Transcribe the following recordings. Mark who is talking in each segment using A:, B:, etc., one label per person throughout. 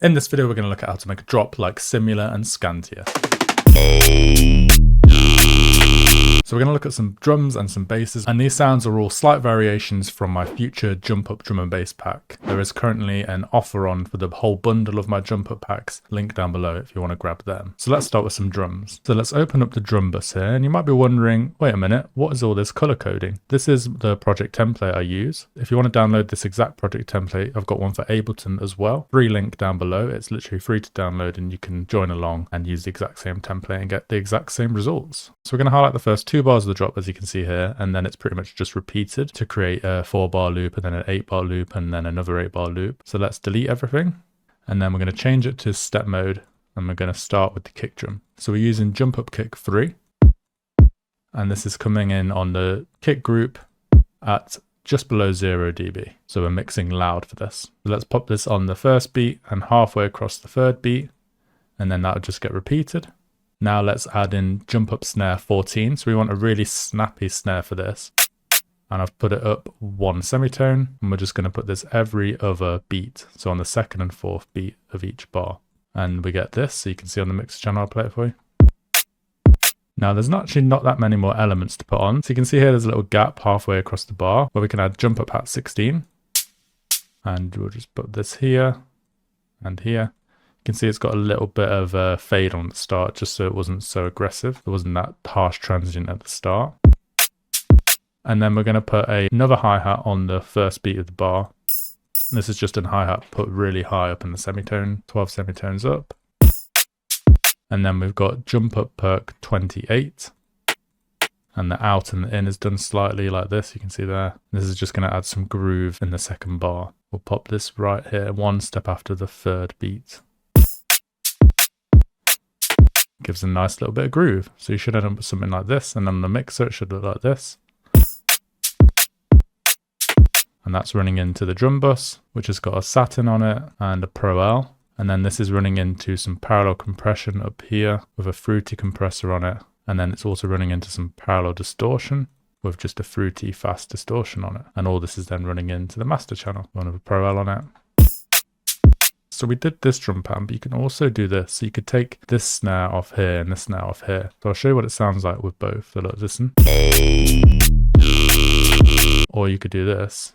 A: In this video, we're going to look at how to make a drop like Simula and Skantia. So we're going to look at some drums and some basses, and these sounds are all slight variations from my future Jump Up drum and bass pack. There is currently an offer on for the whole bundle of my Jump Up packs, link down below if you want to grab them. So let's start with some drums. So let's open up the drum bus here, and you might be wondering, wait a minute, what is all this color coding? This is the project template I use. If you want to download this exact project template, I've got one for Ableton as well. Free link down below. It's literally free to download, and you can join along and use the exact same template and get the exact same results. So we're going to highlight the first 2 bars of the drop, as you can see here, and then it's pretty much just repeated to create a 4-bar loop and then an 8-bar loop and then another 8-bar loop. So let's delete everything, and then we're going to change it to step mode, and we're going to start with the kick drum. So we're using Jump Up Kick 3, and this is coming in on the kick group at just below 0 dB. So we're mixing loud for this. So let's pop this on the first beat and halfway across the third beat, and then that'll just get repeated. Now let's add in Jump Up Snare 14. So we want a really snappy snare for this. And I've put it up 1 semitone, and we're just going to put this every other beat. So on the 2nd and 4th beat of each bar. And we get this, so you can see on the mixer channel, I'll play it for you. Now there's actually not that many more elements to put on. So you can see here there's a little gap halfway across the bar where we can add Jump Up Hat 16. And we'll just put this here and here. You can see it's got a little bit of a fade on the start, just so it wasn't so aggressive. There wasn't that harsh transient at the start. And then we're going to put another hi-hat on the first beat of the bar. This is just a hi-hat put really high up in the semitone, 12 semitones up. And then we've got Jump Up Perk 28. And the out and the in is done slightly like this, you can see there. This is just going to add some groove in the 2nd bar. We'll pop this right here, 1 step after the 3rd beat. Gives a nice little bit of groove. So you should end up with something like this, and on the mixer it should look like this. And that's running into the drum bus, which has got a satin on it and a Pro L. And then this is running into some parallel compression up here with a fruity compressor on it. And then it's also running into some parallel distortion with just a fruity fast distortion on it. And all this is then running into the master channel, one with a Pro L on it. So we did this drum pattern, but you can also do this. So you could take this snare off here and this snare off here. So I'll show you what it sounds like with both. So look, listen. Or you could do this.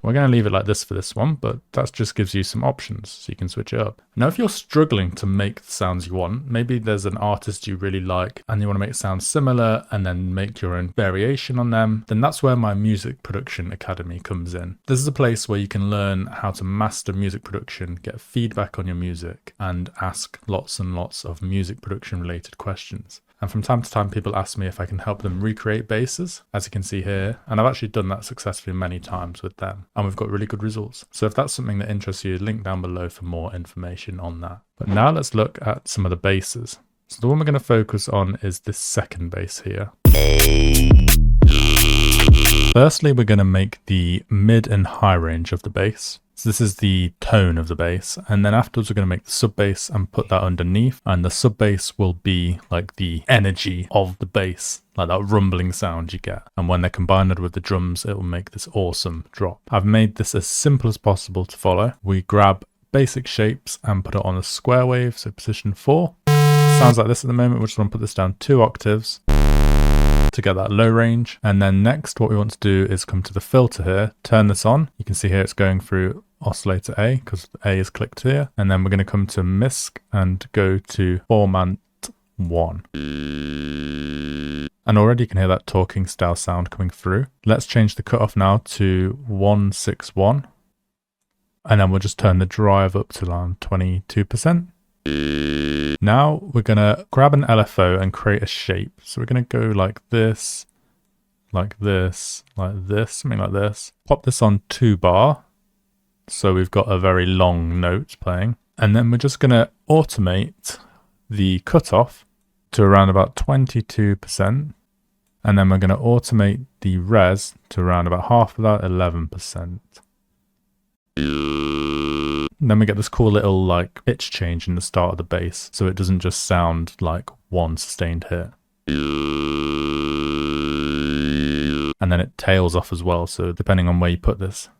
A: We're going to leave it like this for this one, but that just gives you some options so you can switch it up. Now, if you're struggling to make the sounds you want, maybe there's an artist you really like and you want to make it sound similar and then make your own variation on them, then that's where my Music Production Academy comes in. This is a place where you can learn how to master music production, get feedback on your music, and ask lots and lots of music production related questions. And from time to time, people ask me if I can help them recreate basses, as you can see here. And I've actually done that successfully many times with them. And we've got really good results. So if that's something that interests you, link down below for more information on that. But now let's look at some of the basses. So the one we're going to focus on is this 2nd bass here. Firstly, we're going to make the mid and high range of the bass. So this is the tone of the bass, and then afterwards we're going to make the sub bass and put that underneath, and the sub bass will be like the energy of the bass, like that rumbling sound you get, and when they're combined with the drums it will make this awesome drop. I've made this as simple as possible to follow. We grab basic shapes and put it on a square wave, so position 4. Sounds like this at the moment. We just want to put this down 2 octaves to get that low range, and then next what we want to do is come to the filter here, turn this on. You can see here it's going through oscillator A because A is clicked here, and then we're going to come to misc and go to format 1. And already you can hear that talking style sound coming through. Let's change the cutoff now to 161, and then we'll just turn the drive up to around 22%. Now we're going to grab an LFO and create a shape. So we're going to go like this, like this, like this, something like this. Pop this on 2 bar. So we've got a very long note playing. And then we're just going to automate the cutoff to around about 22%. And then we're going to automate the res to around about half of that, 11%. And then we get this cool little like pitch change in the start of the bass, so it doesn't just sound like one sustained hit. And then it tails off as well, so depending on where you put this.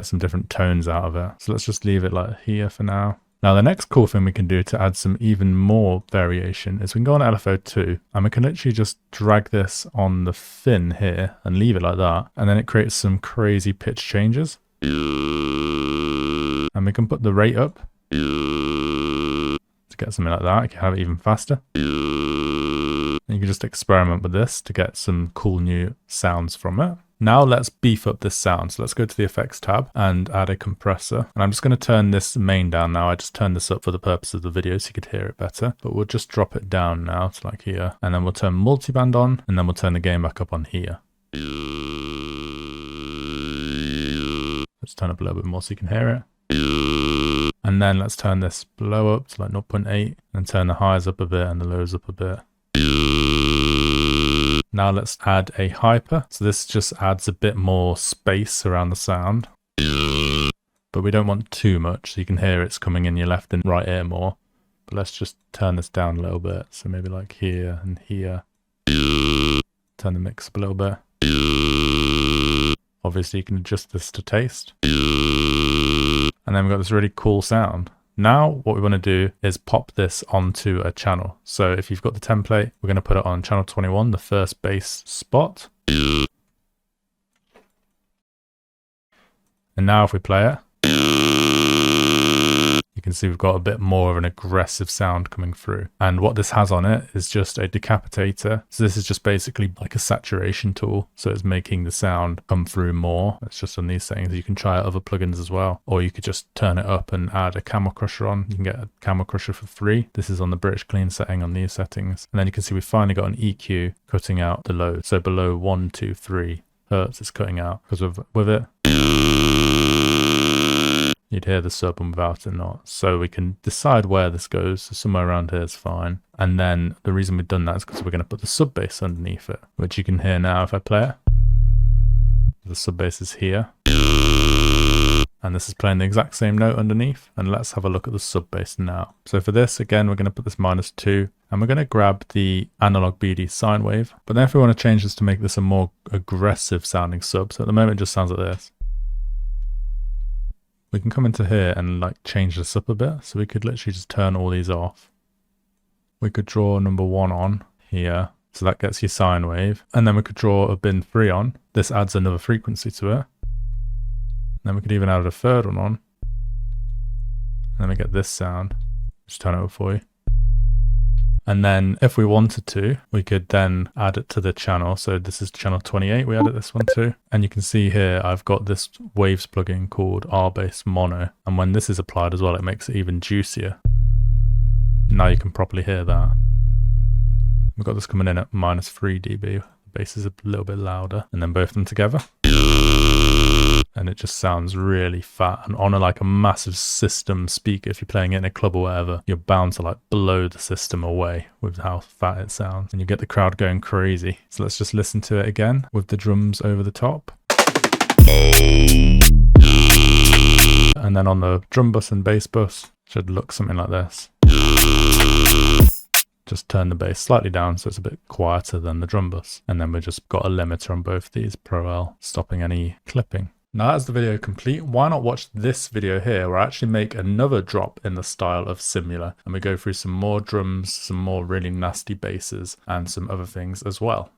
A: get some different tones out of it. So let's just leave it like here for now. Now the next cool thing we can do to add some even more variation is we can go on LFO2 and we can literally just drag this on the fin here and leave it like that. And then it creates some crazy pitch changes. And we can put the rate up to get something like that. You can have it even faster. And you can just experiment with this to get some cool new sounds from it. Now let's beef up this sound. So let's go to the effects tab and add a compressor. And I'm just going to turn this main down now. I just turned this up for the purpose of the video so you could hear it better. But we'll just drop it down now to like here. And then we'll turn multiband on and then we'll turn the gain back up on here. Let's turn up a little bit more so you can hear it. And then let's turn this below up to like 0.8 and turn the highs up a bit and the lows up a bit. Now let's add a hyper. So this just adds a bit more space around the sound. But we don't want too much, so you can hear it's coming in your left and right ear more. But let's just turn this down a little bit. So maybe like here and here. Turn the mix up a little bit. Obviously you can adjust this to taste. And then we've got this really cool sound. Now what we want to do is pop this onto a channel. So if you've got the template, we're going to put it on channel 21, the first bass spot. And now if we play it, you can see we've got a bit more of an aggressive sound coming through. And what this has on it is just a decapitator. So this is just basically like a saturation tool. So it's making the sound come through more. It's just on these settings. You can try out other plugins as well. Or you could just turn it up and add a camel crusher on. You can get a camel crusher for free. This is on the British clean setting on these settings. And then you can see we finally got an EQ cutting out the low. So below 1, 2, 3 hertz it's cutting out. Because with it, you'd hear the sub and without it not. So we can decide where this goes. So somewhere around here is fine. And then the reason we've done that is because we're going to put the sub bass underneath it, which you can hear now if I play it. The sub bass is here. And this is playing the exact same note underneath. And let's have a look at the sub bass now. So for this, again, we're going to put this -2. And we're going to grab the analog BD sine wave. But then if we want to change this to make this a more aggressive sounding sub, so at the moment it just sounds like this. We can come into here and like change this up a bit. So we could literally just turn all these off. We could draw number 1 on here. So that gets your sine wave. And then we could draw a bin 3 on. This adds another frequency to it. And then we could even add a third one on. And then we get this sound. Just turn it over for you. And then if we wanted to, we could then add it to the channel. So this is channel 28. We added this one too. And you can see here, I've got this waves plugin called R-Bass Mono. And when this is applied as well, it makes it even juicier. Now you can properly hear that. We've got this coming in at -3 dB. The bass is a little bit louder. And then both of them together. And it just sounds really fat. And on like a massive system speaker, if you're playing it in a club or whatever, you're bound to like blow the system away with how fat it sounds. And you get the crowd going crazy. So let's just listen to it again with the drums over the top. And then on the drum bus and bass bus, should look something like this. Just turn the bass slightly down so it's a bit quieter than the drum bus. And then we've just got a limiter on both these, Pro L, stopping any clipping. Now that's the video complete. Why not watch this video here where I actually make another drop in the style of Simula and we go through some more drums, some more really nasty basses and some other things as well.